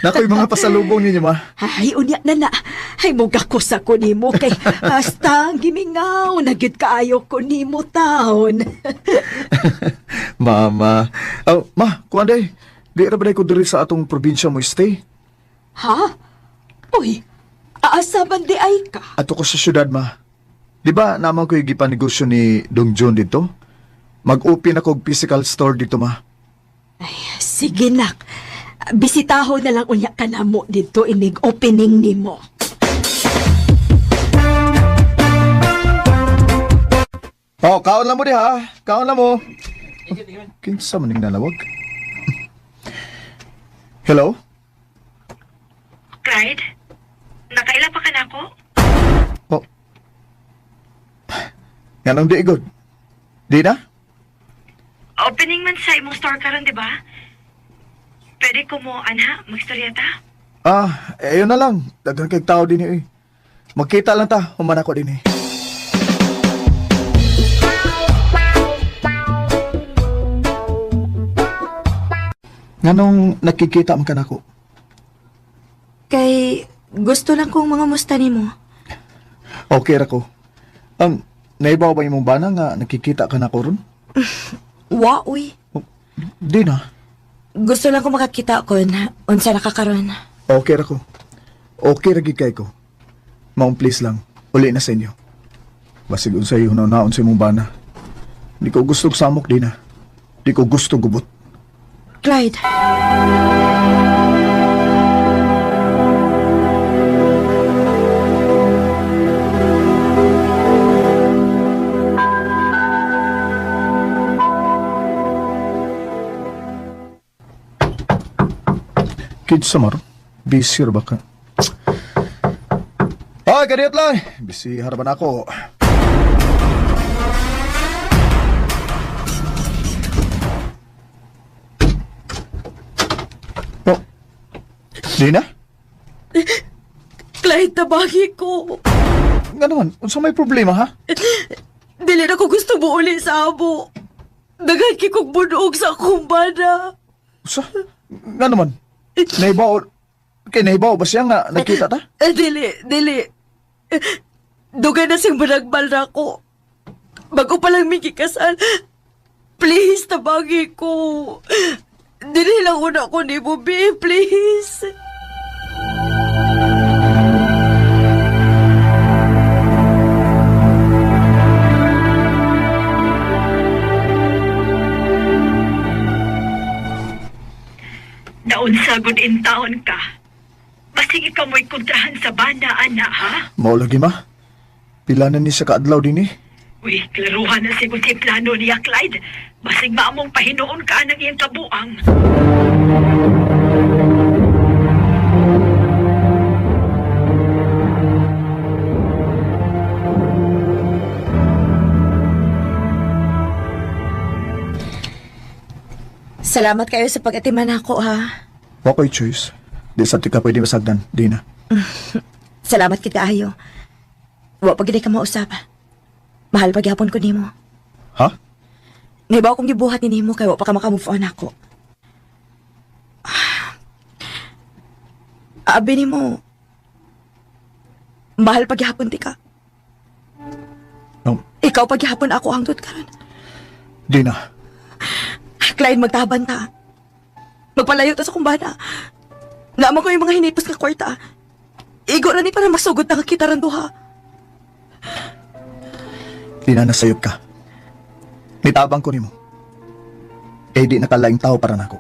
Nakoy mga pasalubong ninyo, ma. Ay, unya na. Ay, mugakos ako nimo kay hasta gimingaw. Nagit kaayo ko nimo taon. Mama. Oh, ma, kuan day. Di ra ba day ko diri sa atong probinsya mo stay? Ha? Uy, aasa man di ay ka? Ato ko sa syudad, ma. Di ba naman ko yung gipanegosyo ni Dong John dito? Mag-open ako og physical store dito, ma. Ay, sige nak. Bisitaho na lang unya ka na mo dito inig opening nimo. Oh, kaon lang mo di ha. Kaon lang mo. Kinsa man ning nalawag? Hello? Clyde? Nakaila pa ka na ako? Oh. Ganong di good. Di na? Opening man sa imong store karon, di ba? Pwede ko mo, magstoryata? Ayun na lang. Dagang kay tao din eh. Magkita lang ta, human ako din eh. Nganong nakikita man ka nako? Kay, gusto lang kong mga musta nimo. Okay ra ko. Naibaw ba imong bana nga nakikita ka nako ron? Wa, uy. Di na. Gusto lang ko makakita ko na unsa nakakaroon. Okay ra ko. Okay ra gid kay ko. Maong please lang, uli na sa inyo. Basig unsay hunaw-naon sa imong bana. Di ko gusto samok di na. Di ko gusto gubot. Clyde. Kids samar, busy ra ba ka? Ay, kadiyot lang. Busy harapan ako. Oh, di na? Clyde, tabagi ko. Nga naman, unsa may problema ha? Dili na ko gusto mo uli sa abo. Daghan kikog bunog sa akong bana. Usa? Nga naman, naibaw ba siya nga nakita ta? Dili. Dugay na siyang banagbal na ako. Bago pa lang may kikasal. Please, tabagi ko. Dili lang una ko ni Bobby, please. Naunsa gud in taon ka. Basig ikaw mo'y kontrahan sa banda, ana, ha? Mao lagi ma. Pila na ni sa kaadlaw din eh. Uy, klaruhan na siguro si plano niya, Clyde. Basig maamong pahinoon ka ng iyang kabuang. Salamat kayo sa pag-atiman ako, ha? Okay, choice. Di sa ka pwede masagdan, di na. Salamat kita, ayo. Wa pag ka mausap. Mahal paghapon ko nimo. Ha? Naibaw kong gibuhat ni nimo kay wa pa ka makamove on ako. Abi nimo. Mahal paghapon ti ka. No, Ikaw paghapon ako hangtod karon. di na. Clyde, magtaban ta. Magpalayo ta sa kumbana. Naman ko yung mga hinipos nga kwarta. Igo na ni para masugod na kita rin duha. Di na nasayop ka. Nitabang ko nimo. Eh di nakalaing tao para nako.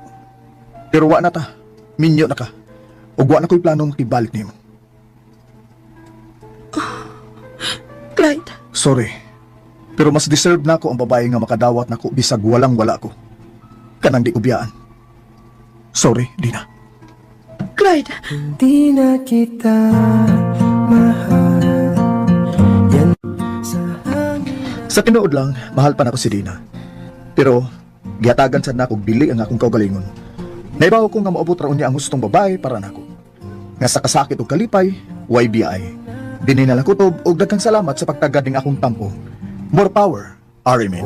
Pero wa na ta. Minyo na ka. Ug wa na ko'y planong makibalik nimo. Clyde, Sorry. Pero mas deserve na ako ang babae nga makadawat nako bisag walang wala ko. Kanang di ko biyaan. Sorry, di na. Clyde. Di na kita mahal. Yan sa Sa tinuod lang, mahal pa na ako si Dina. Pero, gihatagan sad na akong bili ang akong kaugalingon. Naibaw ko nga maabot raon niya ang gustong babae para nako. Nga sa kasakit o kalipay, YBI. Dininalang kutob o daghang salamat sa pagtagad ning akong tampo. More power, Arimin.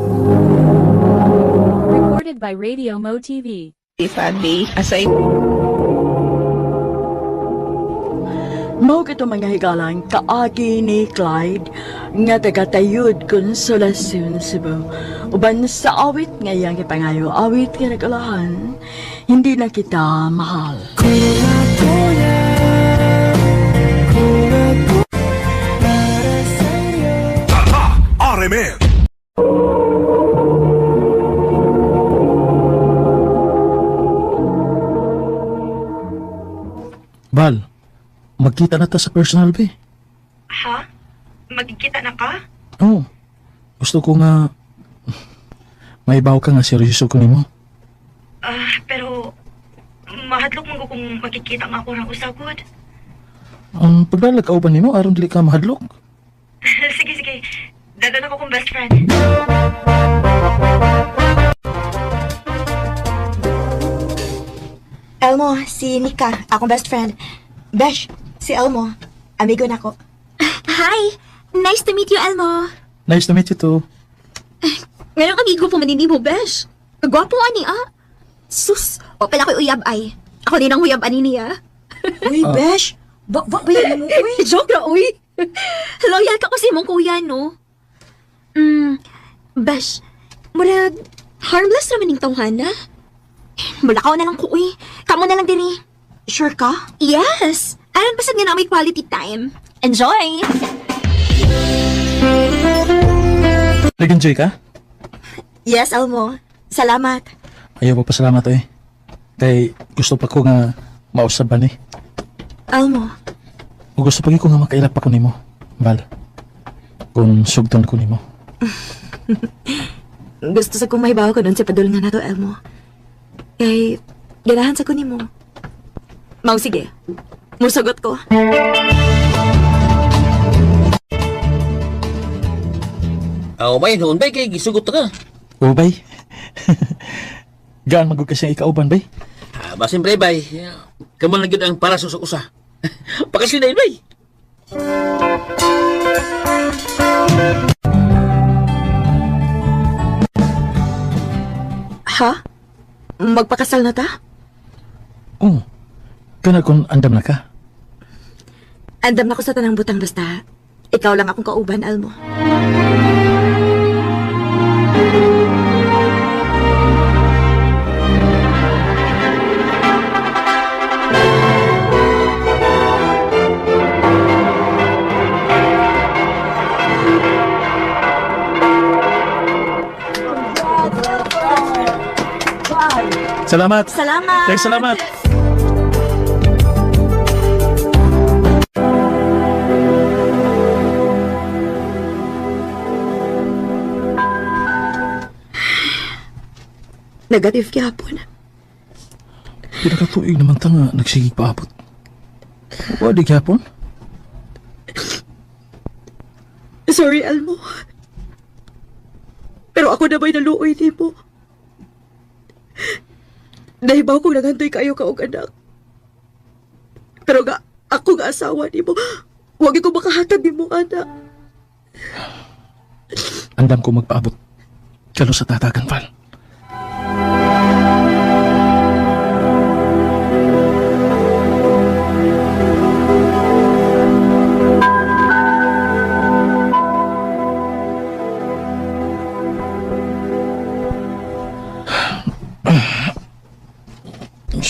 Recorded by Radio Mo TV. Mao kito mga higalang kaagi ni Clyde nga tagatayud Konsolasyon Cebu. Uban sa awit ngayang ipangayo awit nga nagalahan, hindi na kita mahal. RMN. Bal, magkita na ta sa personal be. Ha? Magkikita na ka? Oo. Gusto ko nga maibaw ka nga seryoso ko nimo. Pero mahadlok mo kung makikita nga ako ng usagod. Ang pagdalag ka uban nimo aron dili ka mahadlok. Sige. Dadan ako kong best friend. Elmo, si Nika, akong best friend. Besh, si Elmo, amigo na ko. Hi! Nice to meet you, Elmo. Nice to meet you too. Ngayon amigo pa manini mo, Besh. Gwapo ani, ah. Sus, o pala ko'y uyab ay. Ako din ang uyab ani niya. Uy, Besh, bayan mo, uy. Joke na, uy. Loyal ka kasi mong kuya, no? Besh, murag, harmless naman yung tawhana. Mulakaw na lang ko, uy. Kamo na lang din eh. Sure ka? Yes! Aran pasad nga na may quality time. Enjoy! Nag-enjoy ka? Yes, Elmo. Salamat. Ayaw pa pasalamat eh. Kay gusto pa ko nga mausaban eh. Elmo, O gusto pa ko nga makailap pa ko nimo. Bal. Kung sugton ko nimo. gusto sa kong mahibaw ko doon sa padul nga na to, Elmo. Kay, ganahan sa kunin mo. Mau, sige. Musagot ko. Bay, noon bay, kay gisugot ka. O bay. Gaan magug kasi ikauban bay. Basin pre, bay. Kaman lang yun ang para sa usa. Pakasinayin, bay. Ha? Magpakasal na ta? Oo. Kana kung andam na ka. Andam na ko sa tanang butang basta. Ikaw lang akong kauban, Elmo. Salamat. Salamat! Thanks, salamat. Negative gyapon. Pinakatuig naman ta nga nagsigig paabot. Wadi gyapon? Sorry, Elmo. Pero ako na ba'y naluoy di mo? Nahibaw kong nagantoy kayo kaong anak. Pero ako nga asawa ni mo. Huwag ko makahatag ni mo, anak. Andam ko magpaabot. Kalo sa tatagan, Val.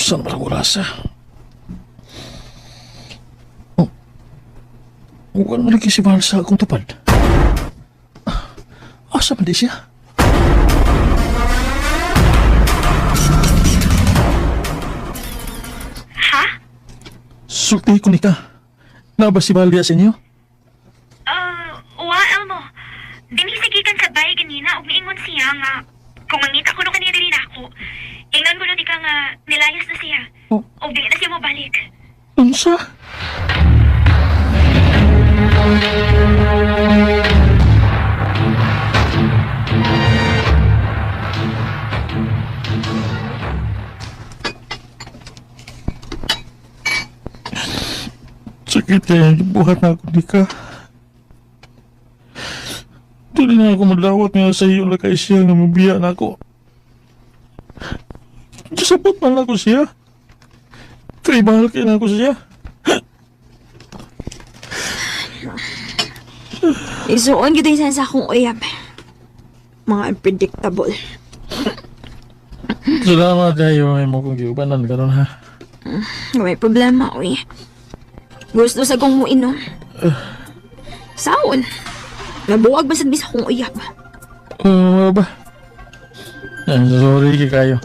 Saan ba ang orasa? Oh. Huwag mo lagi si Val sa akong tupad. Asa man di siya? Ha? Sulti ko ni ka. Na ba si Val diya sa inyo? Wa, Elmo. Dinisigikan sa bahay ganina og niingon siya nga kung mangita ko no kanina rin ako. Ingnan ko no di ka nga nilayas na siya. Oh. O di na siya mabalik. Unsa? Sakit kaya buhat na ako di ka. Dili na ako madawat nga sa iyo lakay siya nga mabiya na ako. Sapot man ako siya. Kay mahal kaya ako siya. Isuon gid sa akong uyab. Mga unpredictable. Salamat kayo ay mo kong giubanan karon ha. May problema, uy. Gusto sa kong muinom. Saon? Nabuwag ba sa akong uyab? Ba? Sorry kayo.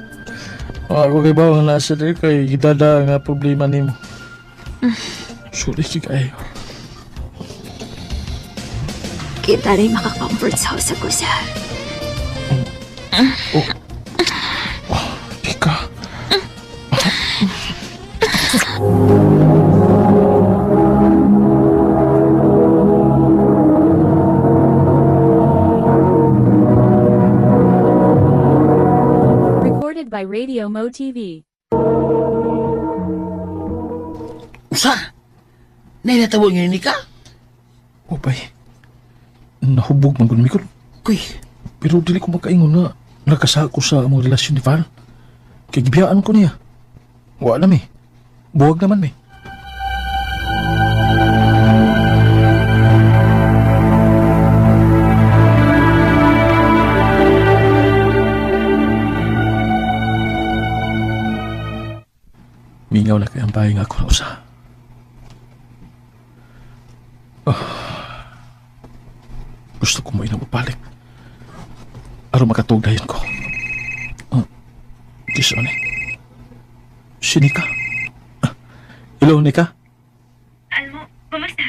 Ako kay bawang nasa dito kay gidada nga problema nimo. Sorry kayo. Kita rin maka-comfort sa house ako sa... Ika. Recorded by Radio Mo TV. Usa? Nainatabo niyo ni ka? Bay. Nahubog man ko. Kuy, Pero dili ko makaingon na nakasa ko sa among relasyon ni Val. Kay gibiyaan ko niya. Wa na mi. Buwag naman mi. Mingaw na kay ang bahay nga ako na usa. Gusto ko mo inabalik. Aron makatugdayon ko. Kiso ni. Si Nika. Hello, Nika? Almo, kumusta?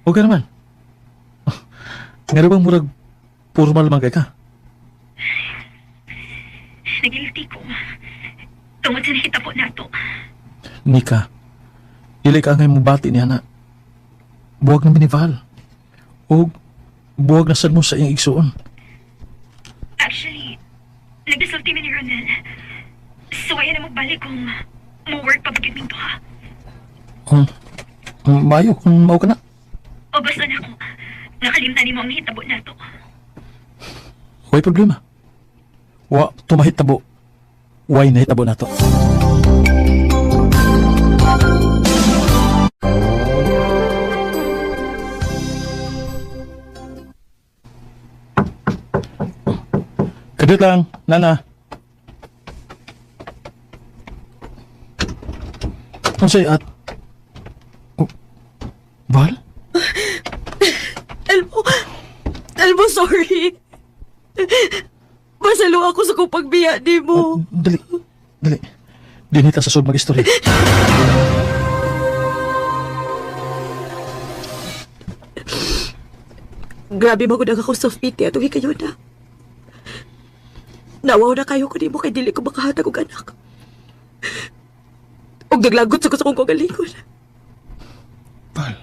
Okay naman. Nga bang murag formal man kay ka? Nagiliti ko. Tungod sa nakita po nato. Nika, dili ka ngay mubati niya na. Buwag na binival. O buwag na sad mo sa iyang igsuon. Actually, nagdasulti mi ni Ronel. So, ayaw na magbalik kung mo-work pa bagay minto ha. Mayo, kung mao ka na. O basta na ako. Nakalimtan ni mo ang hitabo nato. Way problema. Wa, tumahitabo. Way nahitabo na to. Kadit lang, Nana. Ano sa'yo at... Oh, Val? Elmo, sorry. Masalo ako sa kong pagbiya di mo. Dali. Dinita sa sud mag-istorya. Grabe magudang ako sa piti at kayo na. Nawaw na kayo ko di mo kay dili ko makahatag og anak. Og naglagot sa kong kagalingon. Val.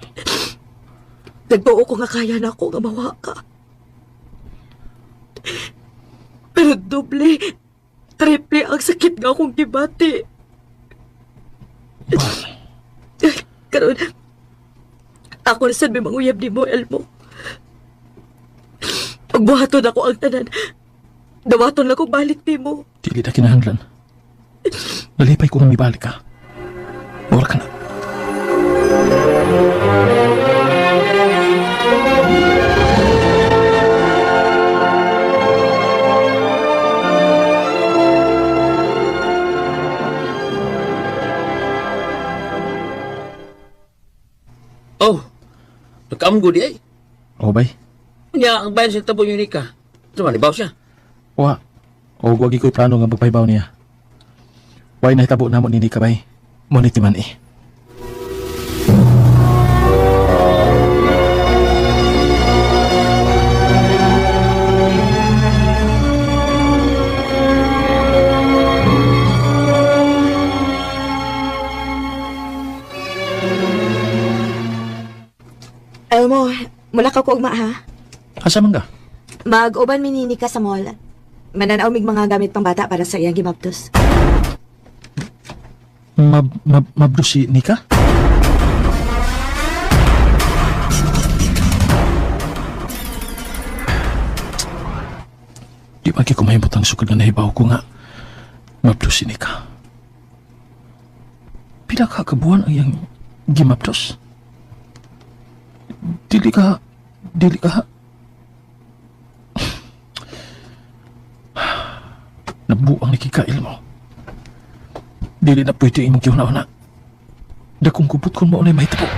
Nagtuo ko nga kaya na ako nga mawa ka. Pero doble, triple ang sakit nga akong gibati. Val. Karon, ako na sad may manguyab ni mo, Elmo. Pagbuhaton ako ang tanan, dawaton lang kong balik ni mo. Dili na kinahanglan. Nalipay ko nga mibalik ka. Mawala ka na. Oh, nagkaamgo di ay. O bay? Kanya ang bayan sa tabo yung Nika. Sama, libaw siya. Wa. O wagi ko'y plano nga magpahibaw niya. Way nahitabo na mo ni Nika bay. Moniti man eh. Elmo, mula ka ko ugma ha? Asa man ka? Mag-uban minini ka sa mall. Mananaw mig mga gamit pang bata para sa iyang gimaptos. Mabdo si Nika? Di ba ko mahimot ang sukad na nahibaw ko nga. Mapdos ini ka. Pila ka kabuan ang iyang gimapdos? Dili ka. Nabuang nakikail mo. Dili na pwede imong kiuna-una. Dakong kubot kung maunay mahitabo.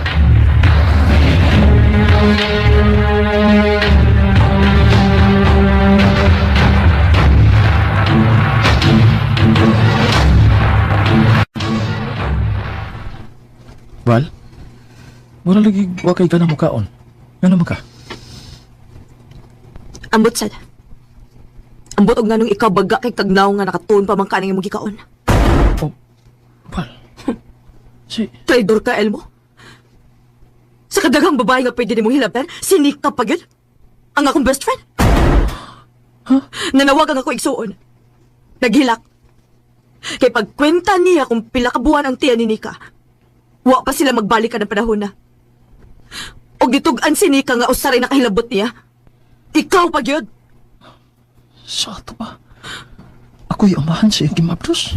Val? Wala lagi wakay ka na mukaon. Nga naman ka? Ambot sad. Ambot og nganong ikaw baga kay tagnaw nga nakatuon pa man kaning imong gikaon. Val? Si... Traidor ka, Elmo. Sa kadaghang babae nga pwede nimong hilabtan, sinik ka pa gyud. Ang akong best friend. Huh? Nanawagan ako igsuon. Naghilak. Kay pagkwenta niya kung pila ka buwan ang tiyan ni Nika, wa pa sila magbalik ka ng panahon na. Og ditugan si Nika nga usaray nakahilabot niya. Ikaw pa gyud. Sa ato ba? Ako'y amahan sa iyang gimapdos.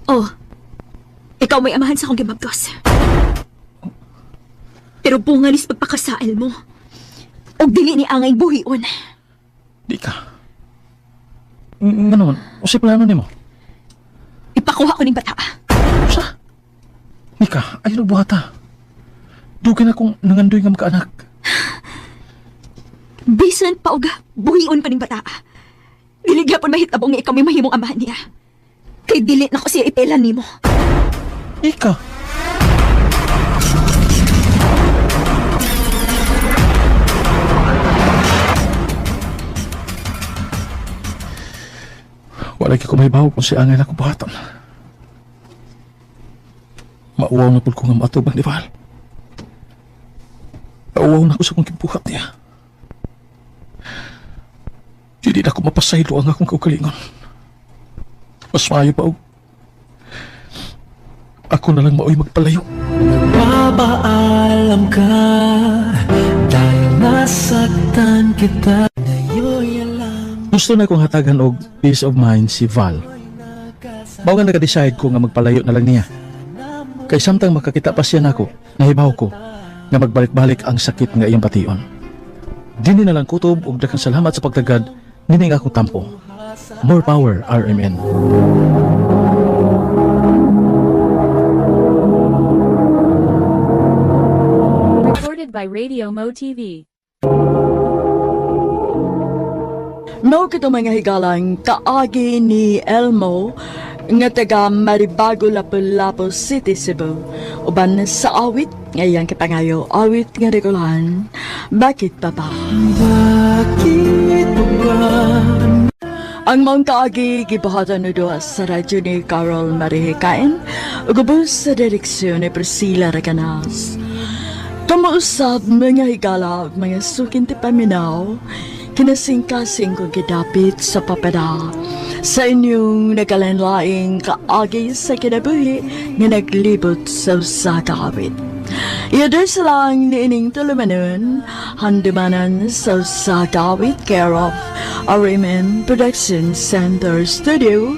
Oh, ikaw may amahan sa akong gimabdos. Pero bungalis pagpakasaal mo. O dili ni angay buhion. Di ka. Nga naman, o si plano ni mo? Ipakuha ko ning bata. Sa? Nika, ayaw nagbuhata. Dugin akong nangandoy nga magkaanak. Bisan pa og buhion pa ning bata. Dili gyapon mahitabong nga ikaw may mahimong amahan niya. Kay dili na ko siya ipelan nimo. Ika. Wala ko may baho kung si angay na kubuhatan. Mauwaw na po ko nga matubang ni Val. Mauwaw na ko sa kong kibuhat niya. Hindi na ako mapasaylo ang akong kaugalingon. Mas maayo pa og ako na lang maoy magpalayo. Papaalam ka dahil nasaktan kita. Gusto na kong hatagan og peace of mind si Val. Mao nga naka-decide ko nga magpalayo na lang niya. Kay samtang makakita pa siya nako, nahibaw ko nga magbalik-balik ang sakit nga iyang pation. Dini na lang kutob og daghang salamat sa pagtagad nining akong tampo. More power, RMN. Recorded by Radio Mo TV. Mao kito mga higalang kaagi ni Elmo nga taga Maribago, Lapu-Lapu City, Cebu. Uban sa awit ngayang kipangayo, awit nga regulahan. Bakit pa ba? Bakit pa ba? Ang mga kaagi gibuhatan no doa sa radyo ni Carol Marihikain ug ubos sa direksyon ni Priscilla Raganas. Kamausap mga higala ug mga sukin ti paminaw, kinasing-kasing kong gidapit sa papada sa inyong nagalanlaing kaagi sa kinabuhi nga naglibot sa usakawit. Iyader silang niining tulumanon, handumanan sa usakawit care of Ariman Production Center Studio